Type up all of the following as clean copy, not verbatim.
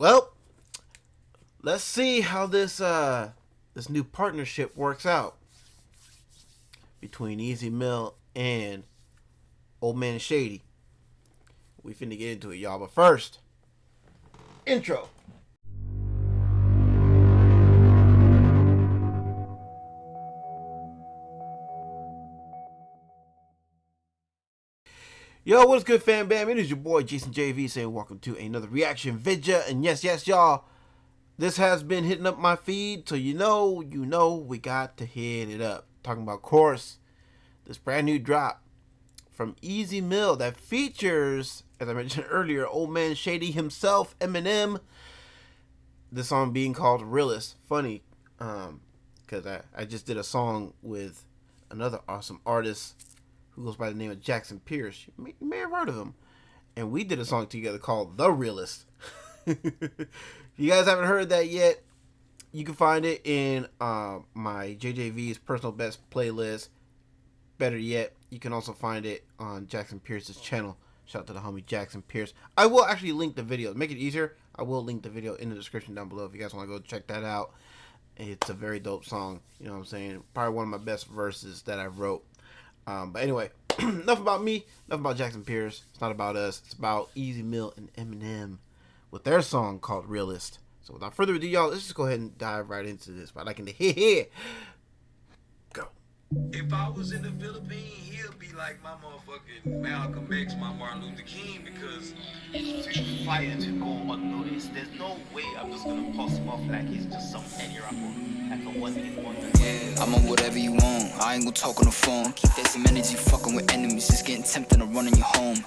Well, let's see how this new partnership works out between ezmil and Old Man Shady. We finna get into it, y'all. But first, intro. Yo, what's good, fam bam? It is your boy Jason JV saying welcome to another reaction video. And yes, y'all, this has been hitting up my feed, so you know we got to hit it up. Talking about, of course, this brand new drop from ezmil that features, as I mentioned earlier, Old Man Shady himself, Eminem. The song being called Realest. Funny, because I just did a song with another awesome artist who goes by the name of Jackson Pierce. You may have heard of him. And we did a song together called The Realest. If you guys haven't heard that yet, you can find it in my JJV's personal best playlist. Better yet, you can also find it on Jackson Pierce's channel. Shout out to the homie Jackson Pierce. I will actually link the video. To make it easier, I will link the video in the description down below if you guys want to go check that out. It's a very dope song. You know what I'm saying? Probably one of my best verses that I wrote. But anyway, enough about me, enough about Jackson Pierce. It's not about us. It's about ezmil and Eminem with their song called Realest. So without further ado, y'all, let's just go ahead and dive right into this by liking the hit. Go. If I was in the Philippines, he'll be like my motherfucking Malcolm X, my Martin Luther King, because it's fire to go unnoticed. There's no way I'm just gonna post him off like he's just some any rapper. Like a one-hit wonder. Yeah, I'm on whatever you want. I ain't gonna talk on the phone. Keep that some energy fucking with enemies. Just getting tempted to run in your home.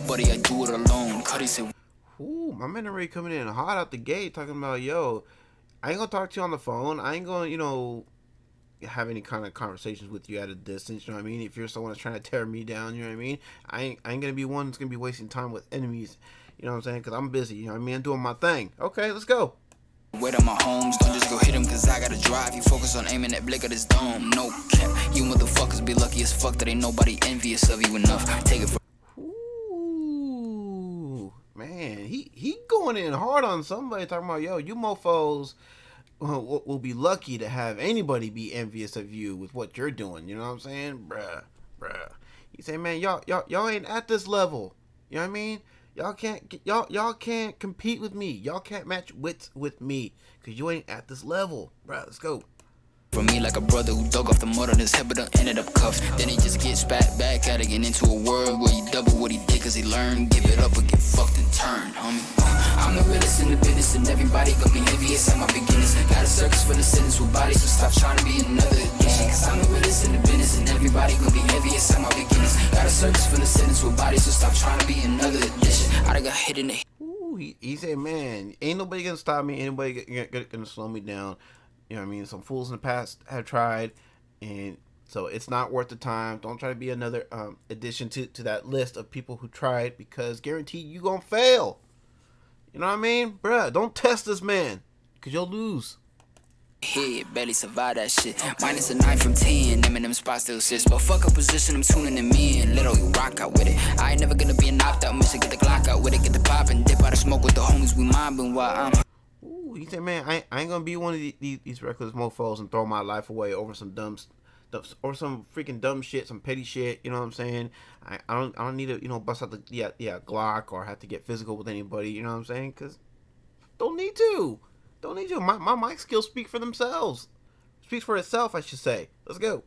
Buddy, I do it alone. Cuddy said, ooh, my man already coming in hot out the gate talking about, yo, I ain't gonna talk to you on the phone. I ain't gonna, have any kind of conversations with you at a distance, you know what I mean? If you're someone that's trying to tear me down, you know what I mean? I ain't gonna be one that's gonna be wasting time with enemies, you know what I'm saying? Because I'm busy, you know what I mean? I'm doing my thing. Okay, let's go. wait on my homes, don't just go hit him cause I gotta drive. You focus on aiming that blick at his dome. No cap, you motherfuckers be lucky as fuck that ain't nobody envious of you enough. Take it from man, he going in hard on somebody, talking about, yo, you mofos will be lucky to have anybody be envious of you with what you're doing. You know what I'm saying? Bruh. He say, man, y'all ain't at this level. You know what I mean? Y'all can't compete with me. Y'all can't match wits with me because you ain't at this level. Bruh, let's go. From me like a brother who dug off the mud on his head but done ended up cuffed. Then he just gets back at it and into a world where he double what he did cause he learned. Give it up or get fucked and turn, homie. I'm the realest in the business and everybody gonna be envious at my beginnings. Got a circus for the sentence with bodies, so stop trying to be another edition. Cause I'm the realest in the business and everybody gonna be envious at my beginnings. Got a circus for the sentence with bodies, so stop trying to be another edition. I done got hit in the ooh, he said, man, ain't nobody gonna stop me, anybody gonna slow me down. You know what I mean? Some fools in the past have tried, and so it's not worth the time. Don't try to be another addition to that list of people who tried, because guaranteed you gonna fail. You know what I mean? Bruh, don't test this man, because you'll lose. head, barely survive that shit. Minus a 9 from 10, Eminem spot still sits. But fuck a position, I'm tuning them in. Little you rock out with it. I ain't never gonna be a knocked out mission. Get the Glock out with it, get the pop and dip out of smoke with the homies we mobbing while I'm. He said, man, I ain't gonna be one of these reckless mofos and throw my life away over some or some freaking dumb shit, some petty shit. You know what I'm saying? I don't need to bust out the Glock or have to get physical with anybody. You know what I'm saying? Cause don't need to. My mic skills speak for themselves. Speaks for itself, I should say. Let's go.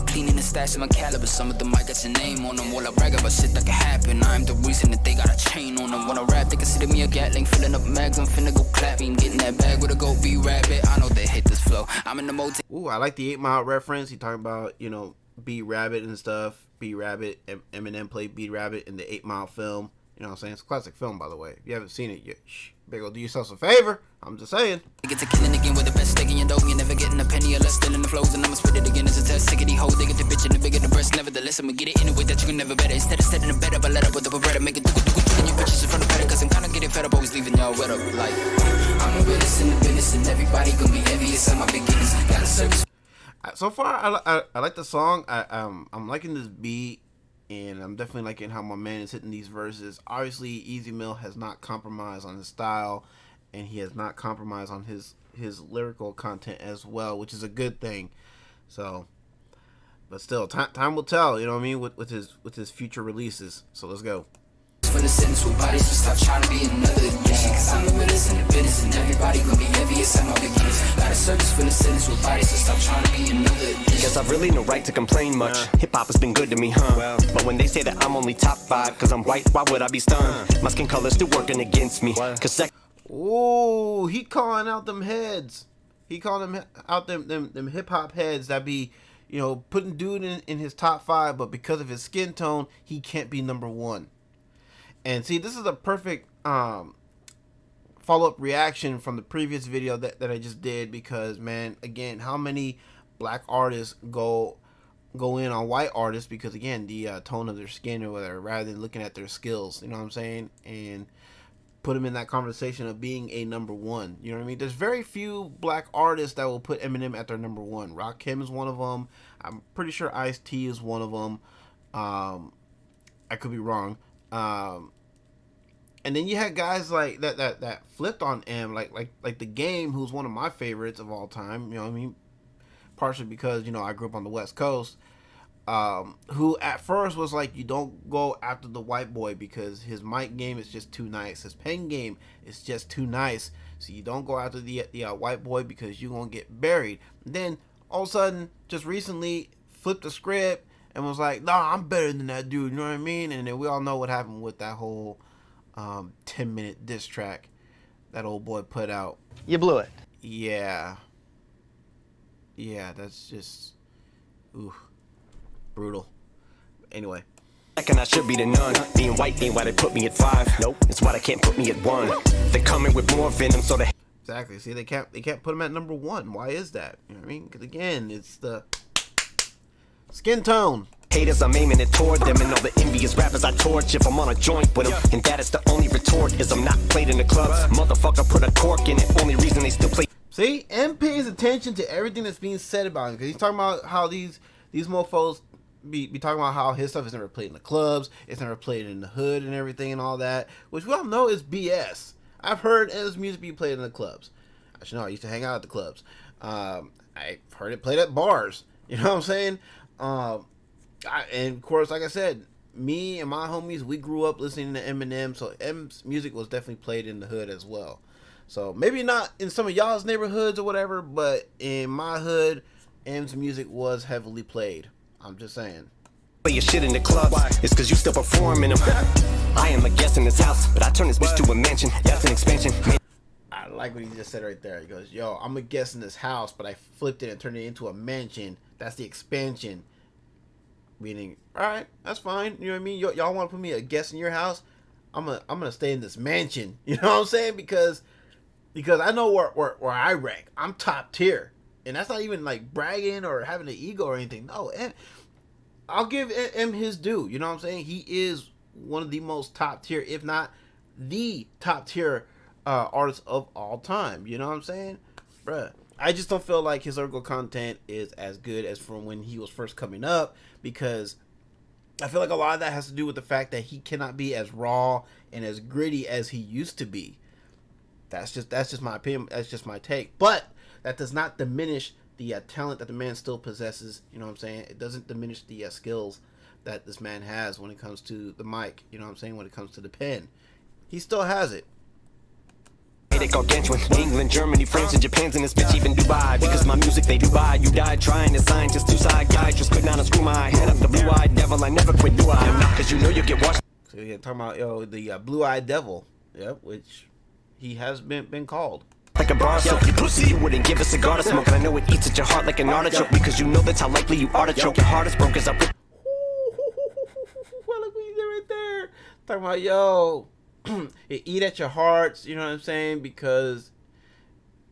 Cleaning the stash of my caliber, some of them might got your name on them. While I brag about shit that can happen, I'm the reason that they got a chain on them. When I rap, they consider me a Gatling, filling up mags, I'm finna go clapping. Getting that bag with a go be rabbit, I know they hate this flow. I'm in the mode. Ooh, I like the 8 Mile reference. He talking about, B Rabbit and stuff. B Rabbit, Eminem played B Rabbit in the 8 Mile film. You know what I'm saying? It's a classic film, by the way. If you haven't seen it yet, better go do yourself a favor. I'm just saying. Get to killing again with the best steak in your dough. You're never getting a penny or less. Still in the flows, and I'ma spit it again as a test. Sick of these hoes, they get the bitch and the bigger the breast. Nevertheless, I'ma get it in a way that you can never better. Instead of setting a bed up, I let up with the beretta. Make it do and your bitches in front of better. Cause I'm kinda getting fed up, always leaving y'all wet up. Like, I'm the realest in the business, and everybody gonna be envious at my beginnings. Got a circus. So far, I like the song. I'm liking this beat. and I'm definitely liking how my man is hitting these verses. Obviously, ezmil has not compromised on his style, and he has not compromised on his lyrical content as well, which is a good thing. So, but still, time will tell. You know what I mean, with his future releases. So let's go. For the sentence with bodies, but stop trying to be another addiction. Cause I'm the realest in the business, and everybody gonna be envious at my beginnings. Got a service for the sentence with bodies, so stop trying to be another addiction. Guess I've really no right to complain much. Hip-hop has been good to me, huh? But when they say that I'm only top 5 cause I'm white, why would I be stunned? My skin color's still working against me. Cause Oh, he calling out them heads. He calling them out them hip hop heads that be, you know, putting dude in his top 5, but because of his skin tone, he can't be number 1. And see, this is a perfect follow-up reaction from the previous video that I just did, because, man, again, how many black artists go in on white artists because, again, the tone of their skin or whatever, rather than looking at their skills, you know what I'm saying? And put them in that conversation of being a number 1. You know what I mean? There's very few black artists that will put Eminem at their number 1. Rakim is one of them. I'm pretty sure Ice-T is one of them. I could be wrong. And then you had guys like that flipped on M, like The Game, who's one of my favorites of all time. You know what I mean? Partially because, you know, I grew up on the West Coast. Who at first was like, you don't go after the white boy because his mic game is just too nice. His pen game is just too nice. So you don't go after the white boy because you're going to get buried. And then all of a sudden, just recently, flipped the script and was like, nah, I'm better than that dude. You know what I mean? And then we all know what happened with that whole 10-minute diss track that old boy put out. you blew it. Yeah, that's just brutal. Anyway, And I should be the none. Being white ain't why they put me at 5. Nope, it's why they can't put me at 1. They coming with more venom, so they exactly. See, they can't put him at number 1. Why is that? You know what I mean? Because again, it's the skin tone. haters, I'm aiming it toward them. And all the envious rappers I torch if I'm on a joint with them. And that is the only retort, is I'm not played in the clubs. Motherfucker put a cork in it, only reason they still play. See, M pays attention to everything that's being said about him, because he's talking about how these mofos be talking about how his stuff is never played in the clubs, it's never played in the hood and everything and all that, which we all know is BS. I've heard his music be played in the clubs. Actually, no, I used to hang out at the clubs. I've heard it played at bars. You know what I'm saying? And of course, like I said, me and my homies, we grew up listening to Eminem, so M's music was definitely played in the hood as well. So maybe not in some of y'all's neighborhoods or whatever, but in my hood, M's music was heavily played. I'm just saying. Play your shit in the club, it's cause you still performing them. I am a guest in this house, but I turn this bitch to a mansion. That's an expansion. I like what he just said right there. He goes, yo, I'm a guest in this house, but I flipped it and turned it into a mansion. That's the expansion. Meaning, alright, that's fine. You know what I mean? Y'all want to put me a guest in your house? I'm gonna stay in this mansion. You know what I'm saying? Because I know where I rank. I'm top tier. And that's not even like bragging or having an ego or anything. No, and I'll give M his due. You know what I'm saying? He is one of the most top tier, if not the top tier artist of all time. You know what I'm saying? Bruh. I just don't feel like his lyrical content is as good as from when he was first coming up, because I feel like a lot of that has to do with the fact that he cannot be as raw and as gritty as he used to be. That's just my opinion. That's just my take. But that does not diminish the talent that the man still possesses. You know what I'm saying? It doesn't diminish the skills that this man has when it comes to the mic. You know what I'm saying? When it comes to the pen, he still has it. They gargantuan. England, Germany, France, and Japan's in this bitch, even Dubai. Because my music they do buy. You died trying to sign just two side guys. Just could not unscrew my head up the blue-eyed devil. I never quit, do I? Cause you know you get washed. So you're talking about the blue-eyed devil. Yep, which he has been called. Like a bar soap, you pussy. You wouldn't give a cigar to smoke. I know it eats at your heart like an artichoke. Because you know that's how likely you are to choke. Your heart is broke as I put. Well, look what you did right there. Talking about, yo, it eat at your hearts, you know what I'm saying? Because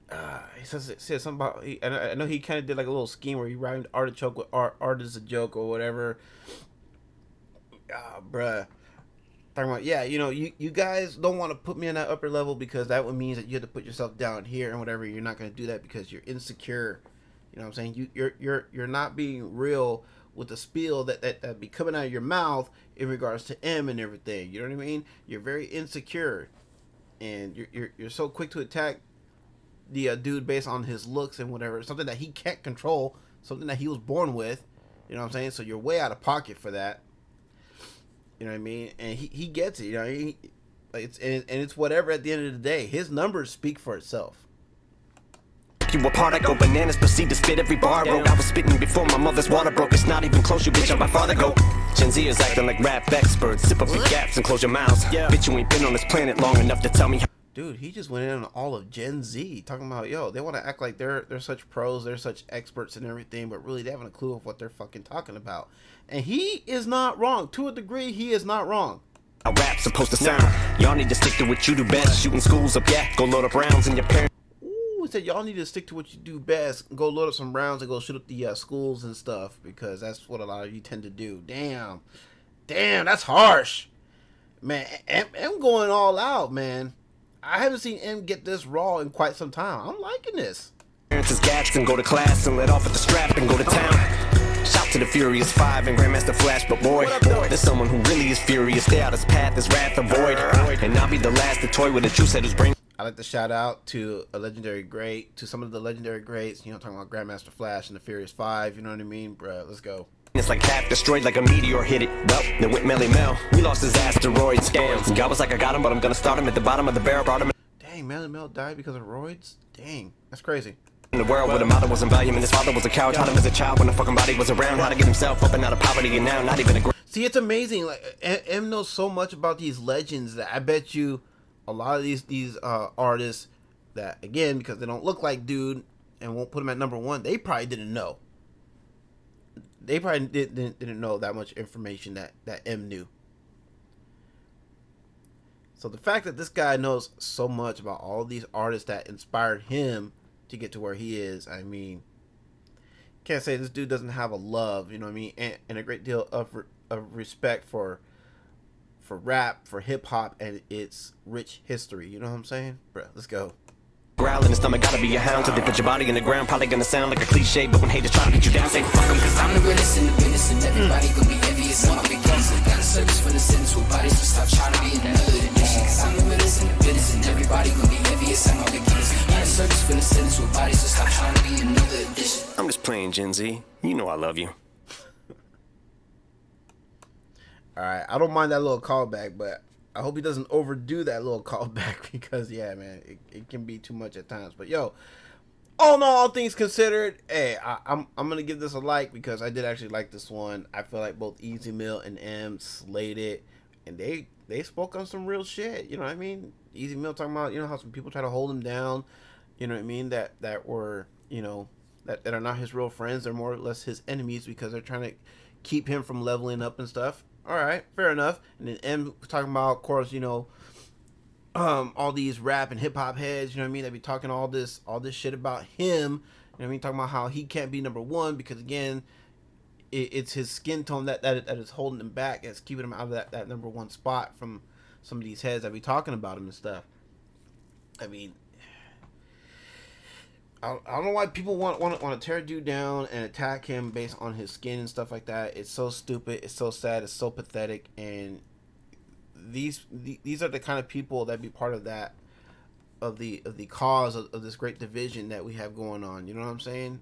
he says something about, I know he kind of did like a little scheme where he rhymed artichoke with art is a joke or whatever. Bruh. Talking about, yeah, you know, you guys don't want to put me on that upper level because that would mean that you have to put yourself down here and whatever. You're not going to do that because you're insecure. You know what I'm saying? You're not being real with the spiel that be coming out of your mouth in regards to M and everything. You know what I mean? You're very insecure, and you're so quick to attack the dude based on his looks and whatever, something that he can't control, something that he was born with. You know what I'm saying? So you're way out of pocket for that. You know what I mean? And he gets it. You know, it's whatever. At the end of the day, his numbers speak for itself. You apart, I go bananas, proceed to spit every bar broke. I was spitting before my mother's water broke. It's not even close, you bitch, I'm my father go. Gen Z is acting like rap experts. Sip up your gaps and close your mouths. Bitch, you ain't been on this planet long enough to tell me. Dude, he just went in on all of Gen Z, talking about, yo, they want to act like they're such pros, they're such experts and everything, but really they haven't a clue of what they're fucking talking about. And he is not wrong. To a degree, he is not wrong. How rap's supposed to sound. Y'all need to stick to what you do best. Shooting schools up, yeah. Go load up rounds in your parents. Ooh, he said y'all need to stick to what you do best. Go load up some rounds and go shoot up the schools and stuff, because that's what a lot of you tend to do. Damn, that's harsh. Man, I'm going all out, man. I haven't seen M get this raw in quite some time. I'm liking this. Parents is gats and go to class and let off at the strap and go to town. Shout to the Furious Five and Grandmaster Flash, but boy, there's someone who really is furious. Stay out his path, his wrath avoid. And I'll be the last to toy with a true set who's bring. I like to shout out to a legendary great, to some of the legendary greats. You know, talking about Grandmaster Flash and the Furious Five. You know what I mean, bruh? Let's go. It's like half destroyed, like a meteor hit it. Well, then went Melly Mel. We lost his asteroid scams. God was like, I got him, but I'm gonna start him at the bottom of the barrel. Brought him. Dang, Melly Mel died because of roids? Dang, that's crazy. In the world where the mother wasn't valued and his father was a coward. Taught him as a child when the fucking body was around how to get himself up and out of poverty, and now not even a. See, it's amazing. Like M knows so much about these legends that I bet you a lot of these artists that, again, because they don't look like dude and won't put him at number one, they probably didn't know. They probably didn't know that much information that M knew. So the fact that this guy knows so much about all these artists that inspired him to get to where he is, I mean, can't say this dude doesn't have a love, you know what I mean, and a great deal of respect for rap, for hip hop, and its rich history. You know what I'm saying, bruh? Let's go. Growl in the stomach, gotta be a hound. So they put your body in the ground, probably gonna sound like a cliche, but when haters try to get you down, say fuck them, cause I'm the realest in the business, and everybody gonna be envious. I'm a big gangster, got a service for the sentence with bodies, so stop trying to be in another edition. Cause I'm the realest in the business, and everybody gonna be envious. I'm a big gangster, got a service for the sentence with bodies, so stop trying to be in another edition. I'm just playing, Gen Z. You know I love you. Alright, I don't mind that little callback, but I hope he doesn't overdo that little callback, because, yeah, man, it can be too much at times. But, yo, all in all things considered, hey, I'm going to give this a like, because I did actually like this one. I feel like both ezmil and M slayed it, and they spoke on some real shit, you know what I mean? ezmil talking about, you know, how some people try to hold him down, you know what I mean, that were, you know, that are not his real friends. They're more or less his enemies, because they're trying to keep him from leveling up and stuff. All right, fair enough. And then M talking about, of course, you know, all these rap and hip hop heads, you know what I mean? They be talking all this shit about him. You know what I mean? Talking about how he can't be number one because, again, it's his skin tone that is holding him back. It's keeping him out of that number one spot from some of these heads that be talking about him and stuff. I mean, I don't know why people want to tear a dude down and attack him based on his skin and stuff like that. It's so stupid. It's so sad. It's so pathetic. And these are the kind of people that be part of that, of the cause of this great division that we have going on. You know what I'm saying?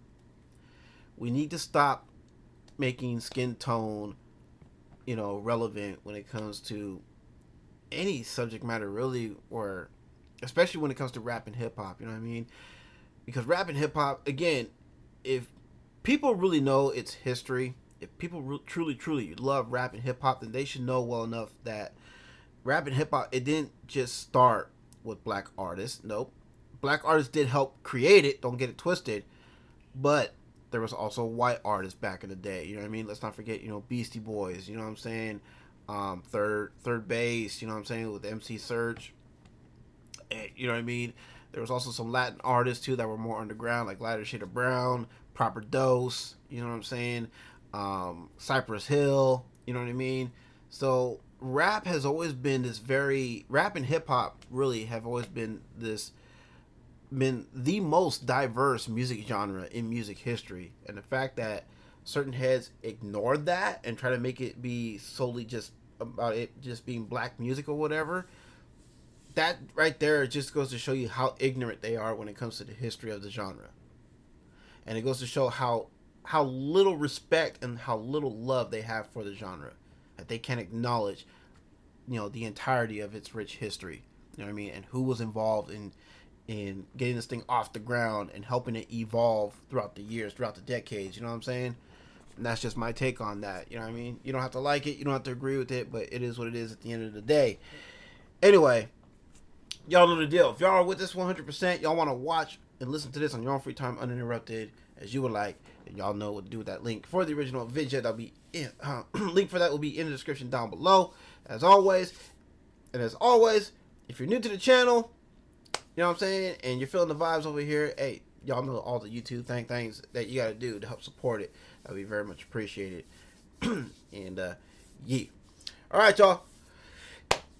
We need to stop making skin tone, you know, relevant when it comes to any subject matter, really, or especially when it comes to rap and hip hop. You know what I mean? Because rap and hip hop, again, if people really know its history, if people truly love rap and hip hop, then they should know well enough that rap and hip hop, it didn't just start with black artists. Nope. Black artists did help create it, don't get it twisted, but there was also white artists back in the day. You know what I mean? Let's not forget, you know, Beastie Boys, you know what I'm saying? Third Base, you know what I'm saying, with MC Surge. You know what I mean? There was also some Latin artists, too, that were more underground, like Lighter Shade of Brown, Proper Dose, you know what I'm saying? Cypress Hill, you know what I mean? So rap has always been rap and hip hop really have always been the most diverse music genre in music history. And the fact that certain heads ignored that and try to make it be solely just about it just being black music or whatever, that right there just goes to show you how ignorant they are when it comes to the history of the genre. And it goes to show how little respect and how little love they have for the genre, that they can't acknowledge, you know, the entirety of its rich history. You know what I mean? And who was involved in getting this thing off the ground and helping it evolve throughout the years, throughout the decades. You know what I'm saying? And that's just my take on that. You know what I mean? You don't have to like it. You don't have to agree with it. But it is what it is at the end of the day. Anyway, y'all know the deal. If y'all are with this 100%, y'all want to watch and listen to this on your own free time, uninterrupted, as you would like, then y'all know what to do with that link for the original video. That'll be in, link for that will be in the description down below, as always. And as always, if you're new to the channel, you know what I'm saying, and you're feeling the vibes over here, hey, y'all know all the YouTube things that you got to do to help support it. That'd be very much appreciated. And, yeah. All right, y'all.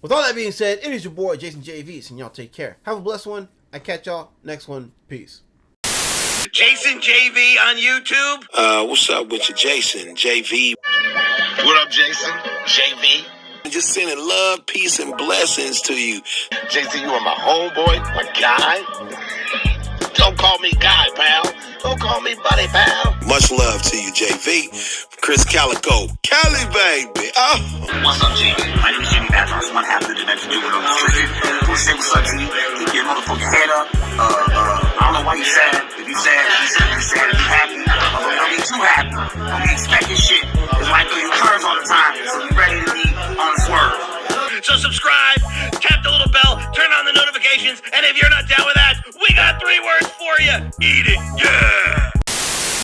With all that being said, it is your boy, Jason JV, and y'all take care. Have a blessed one. I catch y'all next one. Peace. Jason JV on YouTube. What's up with you, Jason JV? What up, Jason? JV. Just sending love, peace, and blessings to you. Jason, you are my homeboy, my guy. Don't call me guy, pal. Don't call me buddy, pal. Much love to you, JV. Chris Calico. Cali, baby. Oh. What's up, JV? My name is Jimmy Matros. What happened to that to do with on the street? We'll say what's up to you. Keep your motherfucking head up. I don't know why you sad. If you sad, you sad. If you happy, don't be too happy. Don't be expecting shit. It's like you curves all the time, so you ready to be on the swerve. So subscribe, tap the little bell, turn on the notifications, and if you're not down with that, we got 3 words for you. Eat it, yeah!